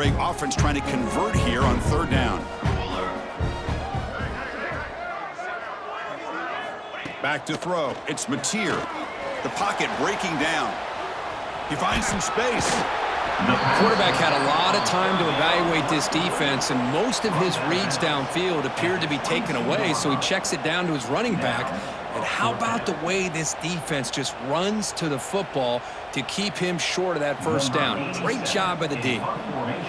break offense trying to convert here on third down. Back to throw. It's Mateer. The pocket breaking down. He finds some space. The quarterback had a lot of time to evaluate this defense, and most of his reads downfield appeared to be taken away, so he checks it down to his running back. And how about the way this defense just runs to the football to keep him short of that first down? Great job by the D.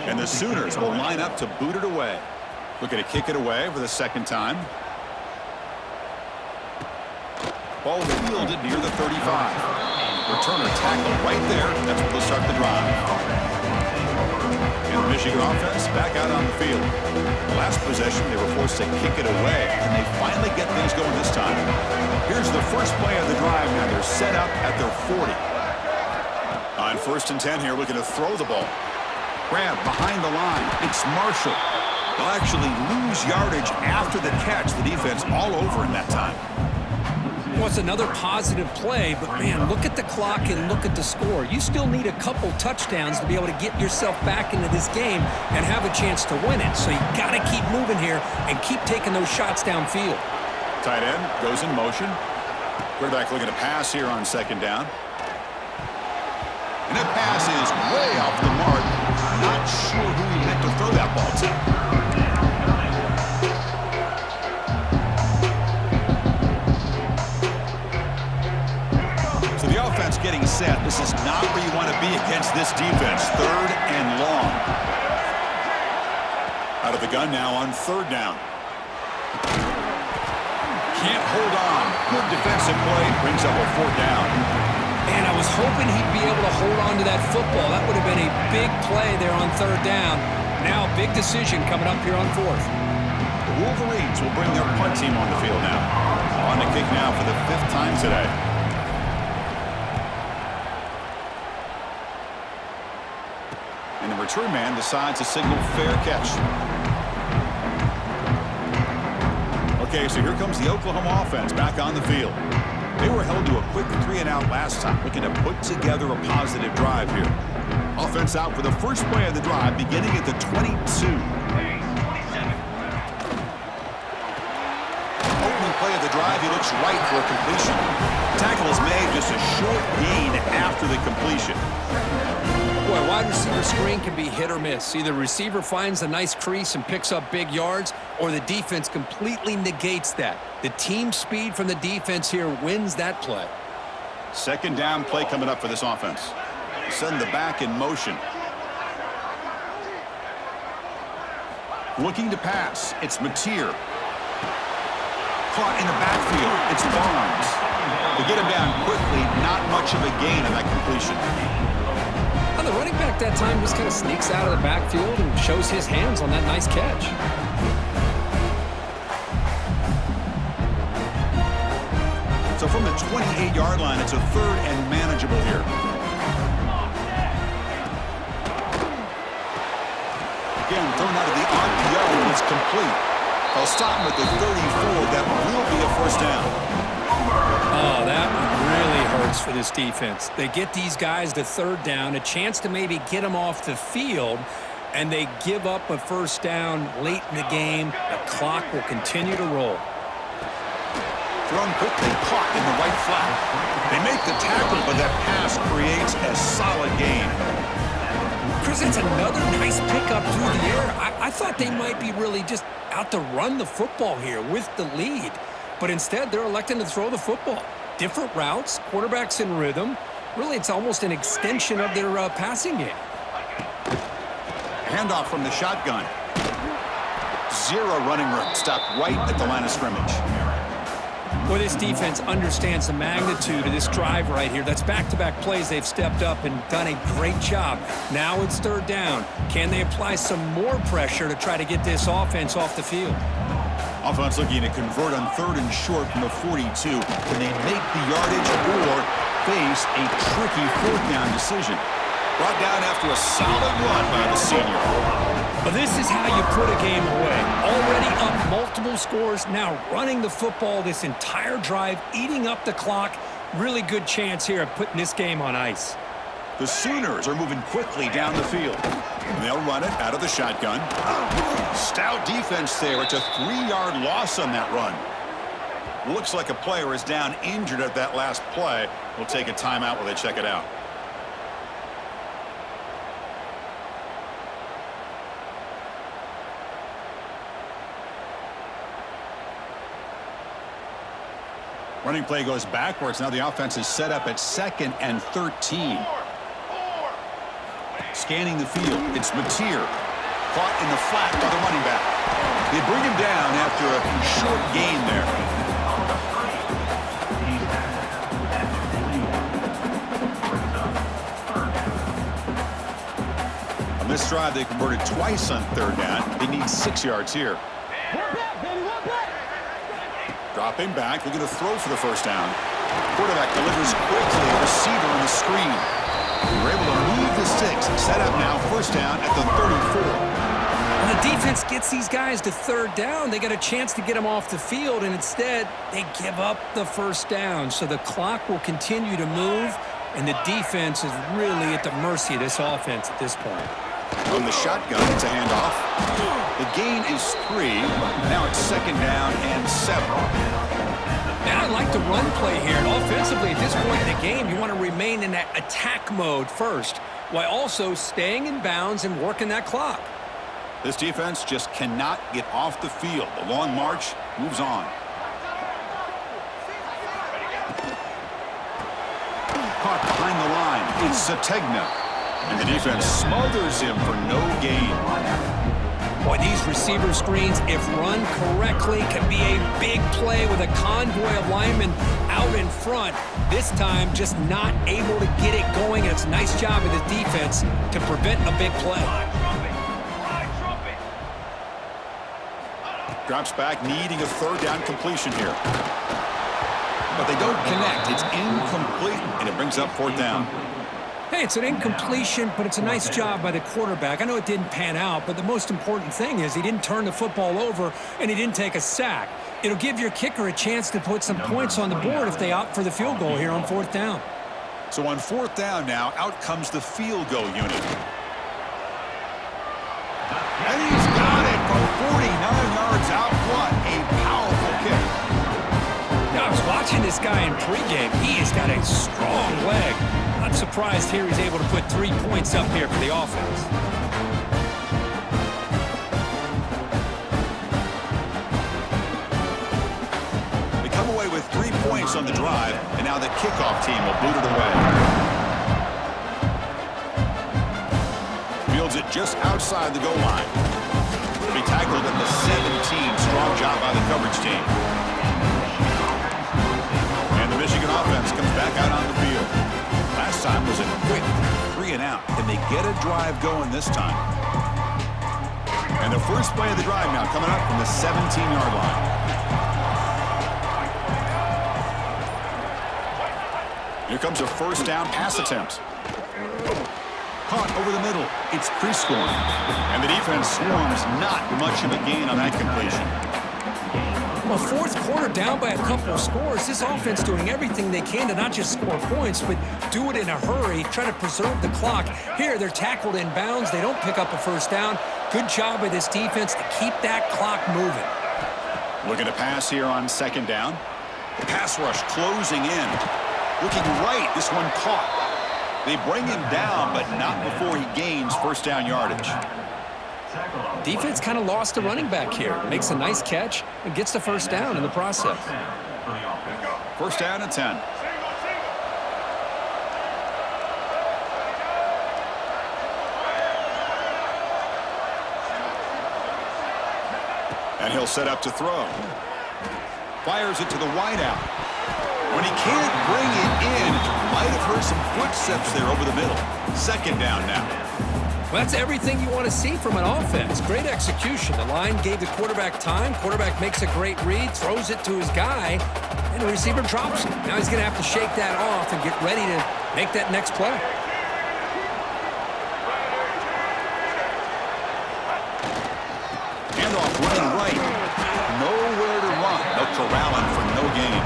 And the Sooners will line up to boot it away. Looking to kick it away for the second time. Ball fielded near the 35. Returner tackle right there. That's where they'll start the drive. And the Michigan offense back out on the field. The last possession, they were forced to kick it away, and they finally get things going this time. Here's the first play of the drive now. They're set up at their 40. On 1st and 10 here, looking to throw the ball. Grab behind the line. It's Marshall. They'll actually lose yardage after the catch. The defense all over in that time. Well, it's another positive play, but, man, look at the clock and look at the score. You still need a couple touchdowns to be able to get yourself back into this game and have a chance to win it. So you got to keep moving here and keep taking those shots downfield. Tight end goes in motion. Quarterback looking to pass here on 2nd down. And that pass is way off the mark. Not sure who he meant to throw that ball to. Getting set. This is not where you want to be against this defense. 3rd and long. Out of the gun now on 3rd down. Can't hold on. Good defensive play. Brings up a 4th down. And I was hoping he'd be able to hold on to that football. That would have been a big play there on 3rd down. Now a big decision coming up here on 4th. The Wolverines will bring their punt team on the field now. On the kick now for the 5th time today. And the return man decides to signal fair catch. Okay, so here comes the Oklahoma offense back on the field. They were held to a quick 3-and-out last time, looking to put together a positive drive here. Offense out for the first play of the drive, beginning at the 22. Opening play of the drive, he looks right for a completion. Tackle is made, just a short gain after the completion. Boy, wide receiver screen can be hit or miss. Either receiver finds a nice crease and picks up big yards, or the defense completely negates that. The team speed from the defense here wins that play. 2nd down play coming up for this offense. Send the back in motion. Looking to pass. It's Mateer. Caught in the backfield. It's Barnes. They get him down quickly. Not much of a gain on that completion. And the running back that time just kind of sneaks out of the backfield and shows his hands on that nice catch. So from the 28-yard line, it's a 3rd and manageable here. Again, thrown out of the RPO, and it's complete. They'll stop him at the 34. That will be a 1st down. Oh, that one really hurts for this defense. They get these guys to 3rd down, a chance to maybe get them off the field, and they give up a 1st down late in the game. The clock will continue to roll. Thrown quickly, caught in the right flat. They make the tackle, but that pass creates a solid gain. Chris, it's another nice pickup through the air. I thought they might be really just out to run the football here with the lead. But instead, they're electing to throw the football. Different routes, quarterbacks in rhythm. Really, it's almost an extension of their passing game. Handoff from the shotgun. 0 running room. Stopped right at the line of scrimmage. Well, this defense understands the magnitude of this drive right here. That's back-to-back plays. They've stepped up and done a great job. Now it's 3rd down. Can they apply some more pressure to try to get this offense off the field? Offense looking to convert on 3rd and short from the 42. Can they make the yardage or face a tricky 4th down decision? Brought down after a solid run by the senior. But this is how you put a game away. Already up multiple scores, now running the football this entire drive, eating up the clock. Really good chance here of putting this game on ice. The Sooners are moving quickly down the field. And they'll run it out of the shotgun. Stout defense there. It's a 3-yard loss on that run. Looks like a player is down injured at that last play. We'll take a timeout while they check it out. Running play goes backwards. Now the offense is set up at 2nd and 13. Scanning the field. It's Mateer. Caught in the flat by the running back. They bring him down after a short gain there. On this drive, they converted twice on 3rd down. They need 6 yards here. Dropping back, looking to throw for the 1st down. Quarterback delivers quickly, a receiver on the screen. We're able to move the 6, set up now, 1st down at the 34. When the defense gets these guys to 3rd down, they got a chance to get them off the field, and instead they give up the 1st down. So the clock will continue to move, and the defense is really at the mercy of this offense at this point. From the shotgun, it's a handoff. The gain is 3. Now it's 2nd down and 7. And I like the run play here. And offensively, at this point in the game, you want to remain in that attack mode first, while also staying in bounds and working that clock. This defense just cannot get off the field. The long march moves on. Caught behind the line. It's Sategna. And the defense smothers him for no gain. Boy, these receiver screens, if run correctly, can be a big play with a convoy of linemen out in front. This time, just not able to get it going. And it's a nice job of the defense to prevent a big play. Drops back, needing a 3rd down completion here. But they don't connect. It's incomplete, and it brings up 4th down. Hey, it's an incompletion, but it's a nice job by the quarterback. I know it didn't pan out, but the most important thing is he didn't turn the football over and he didn't take a sack. It'll give your kicker a chance to put some points on the board if they opt for the field goal here on 4th down. So on 4th down now, out comes the field goal unit. And he's got it from 49 yards out. What a powerful kick. Now, I was watching this guy in pregame. He has got a strong leg. Not surprised here he's able to put 3 points up here for the offense. They come away with 3 points on the drive, and now the kickoff team will boot it away. Fields it just outside the goal line. He'll be tackled at the 17. Strong job by the coverage team. And the Michigan offense comes back out on the field. Last time was a quick 3 and out. Can they get a drive going this time? And the first play of the drive now coming up from the 17-yard line. Here comes a 1st down pass attempt. Caught over the middle. It's Prieskorn. And the defense swarms. Not much of a gain on that completion. Well, 4th quarter down by a couple of scores. This offense doing everything they can to not just score points, but do it in a hurry, try to preserve the clock. Here, they're tackled in bounds. They don't pick up a 1st down. Good job by this defense to keep that clock moving. Looking to pass here on 2nd down. The pass rush closing in. Looking right. This one caught. They bring him down, but not before he gains 1st down yardage. Defense kind of lost a running back here. Makes a nice catch and gets the 1st down in the process. 1st down and 10. And he'll set up to throw. Fires it to the wideout. When he can't bring it in, might have heard some footsteps there over the middle. 2nd down now. Well, that's everything you want to see from an offense. Great execution. The line gave the quarterback time. Quarterback makes a great read, throws it to his guy, and the receiver drops it. Now he's going to have to shake that off and get ready to make that next play. Handoff running right. Nowhere to run. They'll corral him for no gain.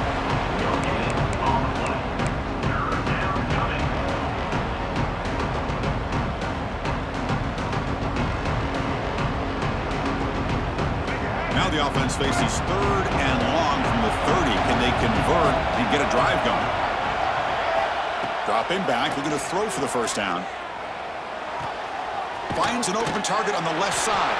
Now the offense faces 3rd and long from the 30. Can they convert and get a drive going? Dropping back, looking to throw for the first down. Finds an open target on the left side.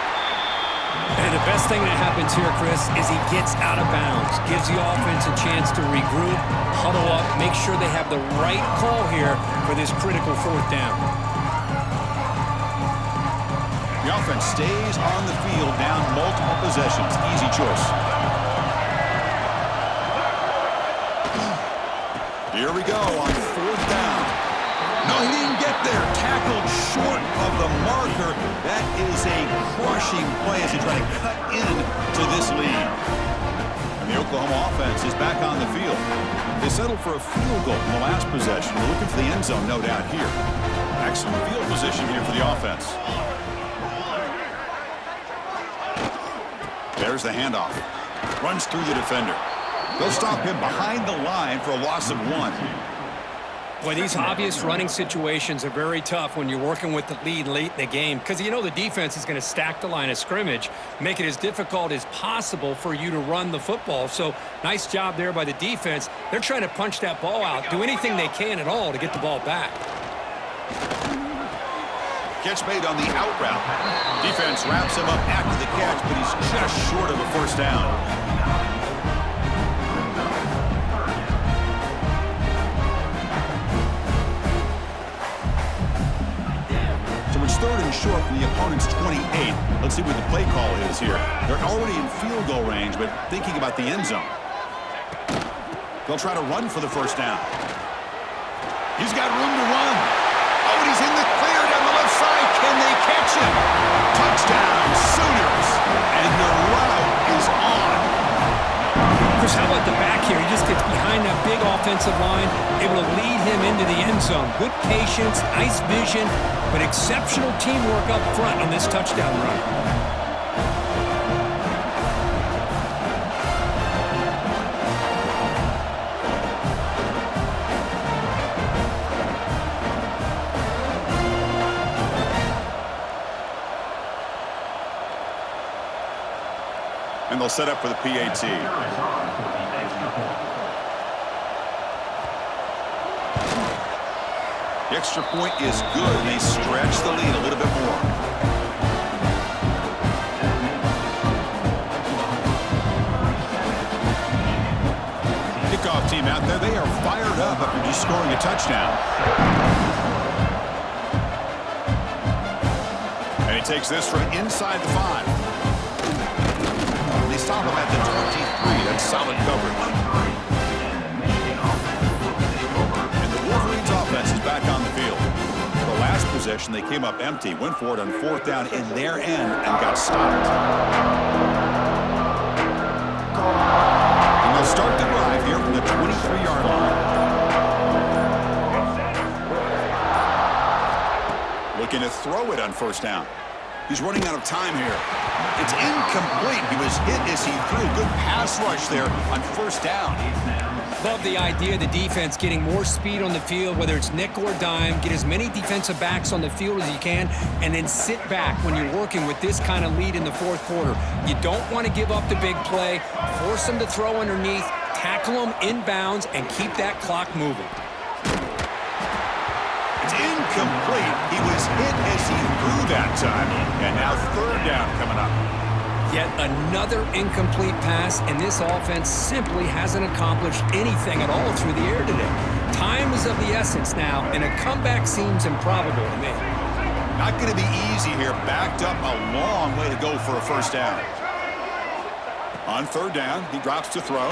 And the best thing that happens here, Chris, is he gets out of bounds, gives the offense a chance to regroup, huddle up, make sure they have the right call here for this critical 4th down. The offense stays on the field, down multiple possessions. Easy choice. Here we go on 4th down. No, he didn't get there. Tackled short of the marker. That is a crushing play as they try to cut into this lead. And the Oklahoma offense is back on the field. They settled for a field goal in the last possession. They're looking for the end zone, no doubt, here. Excellent field position here for the offense. There's the handoff. Runs through the defender. They'll stop him behind the line for a loss of 1. Boy, these obvious running situations are very tough when you're working with the lead late in the game because you know the defense is going to stack the line of scrimmage, make it as difficult as possible for you to run the football. So nice job there by the defense. They're trying to punch that ball out, do anything they can at all to get the ball back. Catch made on the out route. Defense wraps him up after the catch, but he's just short of a first down. So it's 3rd and short from the opponent's 28. Let's see what the play call is here. They're already in field goal range, but thinking about the end zone. They'll try to run for the first down. He's got room to run. Oh, and he's in the clear down the left side. Can they catch him? Touchdown, Sooners. And the route is on. Chris, how about the back here? He just gets behind that big offensive line, able to lead him into the end zone. Good patience, nice vision, but exceptional teamwork up front on this touchdown run. And they'll set up for the PAT. The extra point is good, and they stretch the lead a little bit more. Kickoff team out there, they are fired up after just scoring a touchdown. And he takes this from inside the 5. They stop him at the 23. That's solid coverage. And the Wolverines offense is back on the field. The last possession, they came up empty, went for it on 4th down in their end and got stopped. And they'll start the drive here from the 23-yard line. Looking to throw it on first down. He's running out of time here. It's incomplete. He was hit as he threw. Good pass rush there on first down. Love the idea of the defense getting more speed on the field, whether it's nickel or dime, get as many defensive backs on the field as you can, and then sit back when you're working with this kind of lead in the 4th quarter. You don't want to give up the big play, force them to throw underneath, tackle them inbounds, and keep that clock moving. It's incomplete. He was hit as he threw that time. And now 3rd down coming up. Yet another incomplete pass, and this offense simply hasn't accomplished anything at all through the air today. Time is of the essence now, and a comeback seems improbable to me. Not going to be easy here. Backed up a long way to go for a first down. On 3rd down, he drops to throw.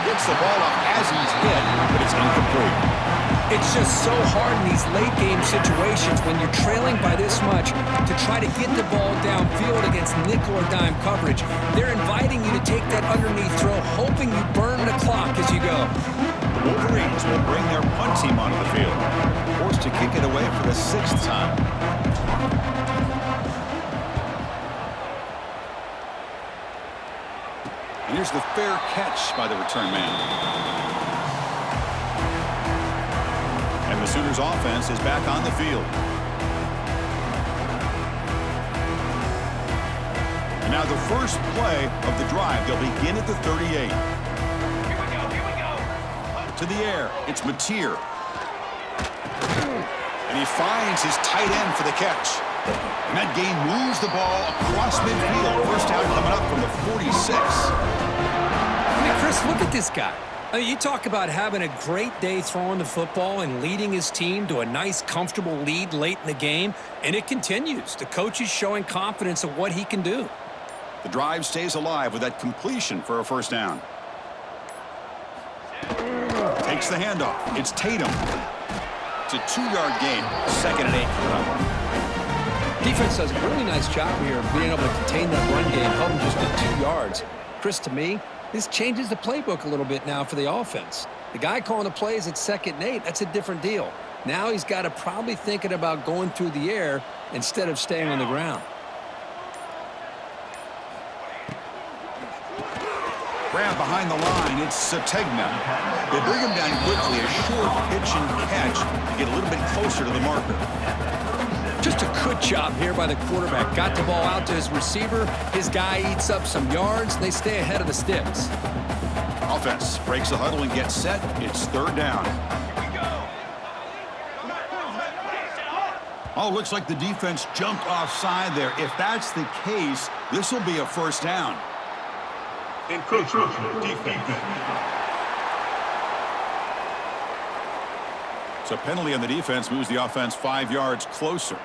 Gets the ball up as he's hit, but it's incomplete. It's just so hard in these late-game situations when you're trailing by this much to try to get the ball downfield against nickel or dime coverage. They're inviting you to take that underneath throw, hoping you burn the clock as you go. The Wolverines will bring their punt team onto the field, forced to kick it away for the 6th time. And here's the fair catch by the return man. And the Sooners offense is back on the field. And Now the first play of the drive, they'll begin at the 38. Here we go. To the air, it's Mateer. And he finds his tight end for the catch. And that gain moves the ball across midfield. First down coming up from the 46. I mean, Chris, look at this guy. I mean, you talk about having a great day throwing the football and leading his team to a nice, comfortable lead late in the game, and it continues. The coach is showing confidence of what he can do. The drive stays alive with that completion for a first down. Takes the handoff. It's Tatum. It's a 2-yard gain. 2nd and 8 coming up. Defense does a really nice job here of being able to contain that run game, held him just at 2 yards. Chris, to me, this changes the playbook a little bit now for the offense. The guy calling the plays at 2nd and 8, that's a different deal. Now he's got to probably thinking about going through the air instead of staying on the ground. Grab behind the line. It's Sategna. They bring him down quickly. A short pitch and catch to get a little bit closer to the marker. Just a good job here by the quarterback. Got the ball out to his receiver. His guy eats up some yards. They stay ahead of the sticks. Offense breaks the huddle and gets set. It's 3rd down. Oh, looks like the defense jumped offside there. If that's the case, this will be a first down. Encroachment defense. So penalty on the defense moves the offense 5 yards closer.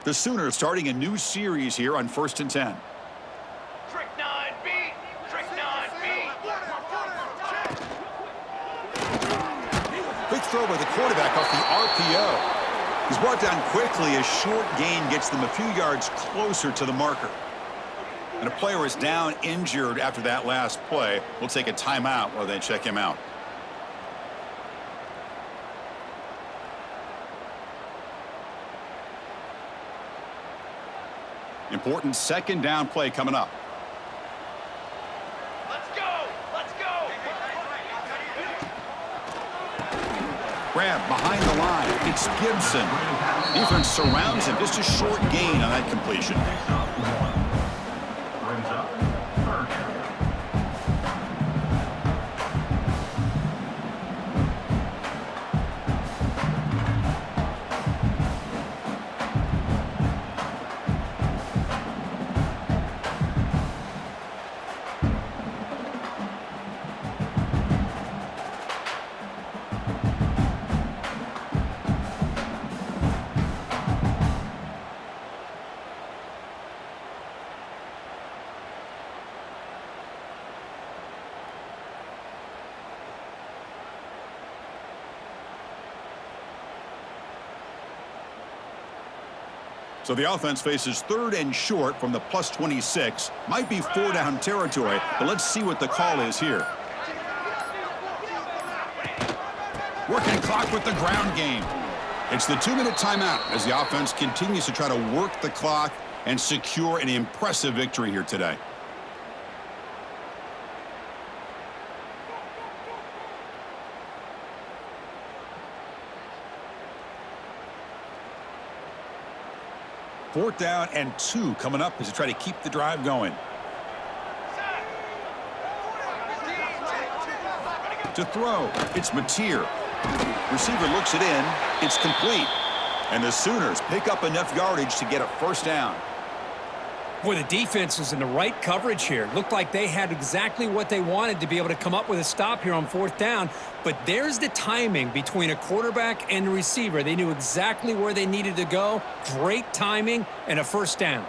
The Sooners starting a new series here on 1st and 10. Trick 9B. Trick 9B. Quick throw by the quarterback off the RPO. He's brought down quickly. A short gain gets them a few yards closer to the marker. And a player is down injured after that last play. We'll take a timeout while they check him out. Important 2nd down play coming up. Let's go. Let's go. Grab behind the line. It's Gibson. Defense surrounds him. Just a short gain on that completion. So the offense faces 3rd and short from the +26. Might be 4-down territory, but let's see what the call is here. Working clock with the ground game. It's the 2-minute timeout as the offense continues to try to work the clock and secure an impressive victory here today. Fourth down and 2 coming up as they try to keep the drive going. To throw, it's Mateer. Receiver looks it in. It's complete. And the Sooners pick up enough yardage to get a first down. Boy, the defense was in the right coverage here. Looked like they had exactly what they wanted to be able to come up with a stop here on 4th down. But there's the timing between a quarterback and the receiver. They knew exactly where they needed to go. Great timing and a first down.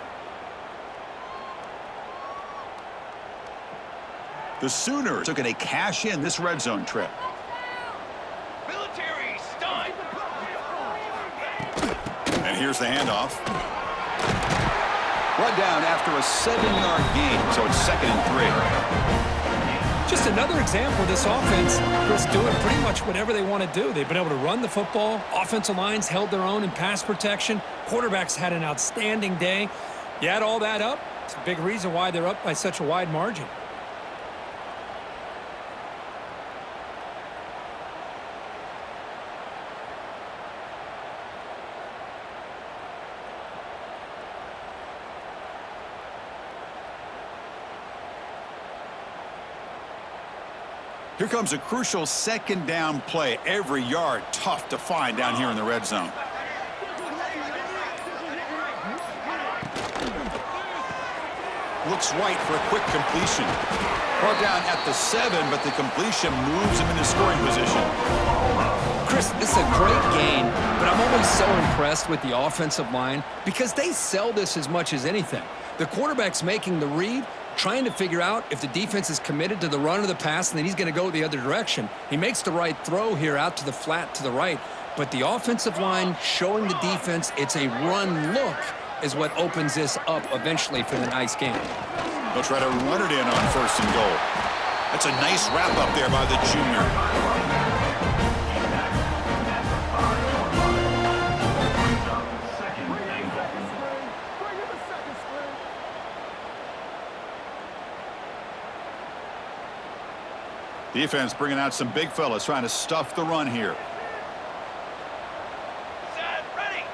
The Sooners looking to cash in this red zone trip. Military stunt. And here's the handoff. Brought down after a 7-yard gain, so it's 2nd and 3. Just another example of this offense just doing pretty much whatever they want to do. They've been able to run the football. Offensive lines held their own in pass protection. Quarterbacks had an outstanding day. You add all that up, it's a big reason why they're up by such a wide margin. Here comes a crucial second down play. Every yard tough to find down here in the red zone. Looks right for a quick completion. Brought down at the 7, but the completion moves him into scoring position. Chris, this is a great game, but I'm always so impressed with the offensive line because they sell this as much as anything. The quarterback's making the read, trying to figure out if the defense is committed to the run or the pass, and then he's going to go the other direction. He makes the right throw here out to the flat to the right, but the offensive line showing the defense it's a run look is what opens this up eventually for the nice game. They'll try to run it in on 1st and goal. That's a nice wrap up there by the junior. Defense bringing out some big fellas trying to stuff the run here. Set, ready.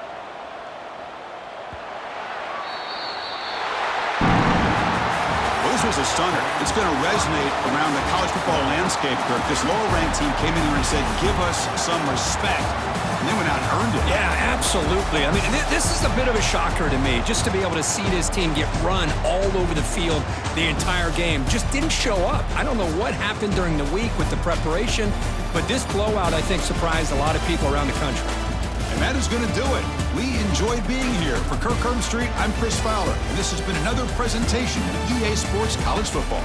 Well, this was a stunner. It's going to resonate around the college football landscape, Kirk. This lower-ranked team came in here and said, give us some respect. And they went out and earned it. Yeah, absolutely. I mean, this is a bit of a shocker to me, just to be able to see this team get run all over the field the entire game. Just didn't show up. I don't know what happened during the week with the preparation, but this blowout, I think, surprised a lot of people around the country. And that is going to do it. We enjoyed being here. For Kirk Herbstreit, I'm Chris Fowler, and this has been another presentation of EA Sports College Football.